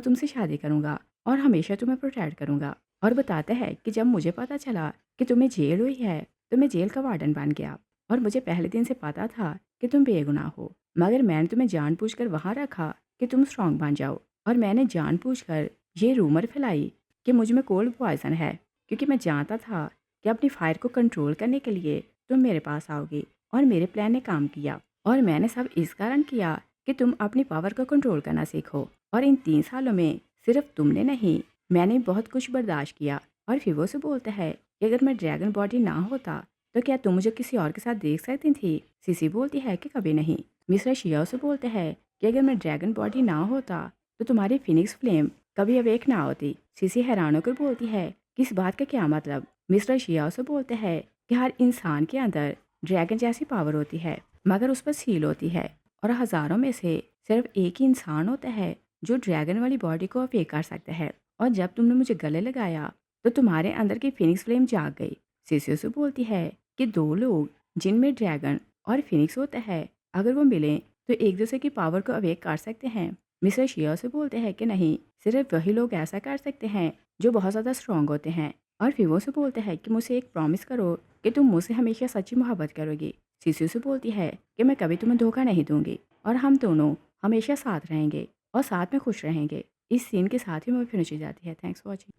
Speaker 1: तुमसे शादी करूंगा और हमेशा तुम्हें प्रोटेक्ट करूंगा। और बताता है कि जब मुझे पता चला कि तुम्हें जेल हुई है तो मैं जेल का वार्डन बन गया, और मुझे पहले दिन से पता था कि तुम बेगुनाह हो, मगर मैंने तुम्हें जानबूझकर वहाँ रखा कि तुम स्ट्रांग बन जाओ। और मैंने जानबूझकर ये रूमर फैलाई कि मुझ में कोल्ड पॉइजन है, क्योंकि मैं जानता था कि अपनी फायर को कंट्रोल करने के लिए तुम मेरे पास आओगे, और मेरे प्लान ने काम किया। और मैंने सब इस कारण किया कि तुम अपनी पावर को कंट्रोल करना सीखो। और इन 3 सालों में सिर्फ तुमने नहीं, मैंने बहुत कुछ बर्दाश्त किया। और फिर वो से बोलता है कि अगर मैं ड्रैगन बॉडी ना होता तो क्या तुम मुझे किसी और के साथ देख सकती थी। सीसी बोलती है कि कभी नहीं। मिस्टर शिया से बोलते हैं कि अगर मैं ड्रैगन बॉडी ना होता तो तुम्हारी फिनिक्स फ्लेम कभी अवेक ना होती। सीसी हैरान होकर बोलती है कि इस बात का क्या मतलब। मिस्टर शिया से बोलते हैं कि हर इंसान के अंदर ड्रैगन जैसी पावर होती है, मगर उस पर सील होती है, और हज़ारों में से सिर्फ एक ही इंसान होता है जो ड्रैगन वाली बॉडी को अवेक कर सकता है। और जब तुमने मुझे गले लगाया तो तुम्हारे अंदर की फिनिक्स फ्लेम जाग गई। सीसी से बोलती है कि 2 लोग जिनमें ड्रैगन और फिनिक्स होता है, अगर वो मिलें तो एक दूसरे की पावर को अवेक कर सकते हैं। मिस्टर शिया से बोलते हैं कि नहीं, सिर्फ वही लोग ऐसा कर सकते हैं जो बहुत ज़्यादा स्ट्रांग होते हैं। और फिर वो से बोलते हैं कि मुझसे एक प्रॉमिस करो कि तुम मुझसे हमेशा सच्ची मोहब्बत करोगी। सीसी से बोलती है कि मैं कभी तुम्हें धोखा नहीं दूंगी, और हम दोनों हमेशा साथ रहेंगे और साथ में खुश रहेंगे। इस सीन के साथ ही मूवी फिनिश हो जाती है। Thanks for watching.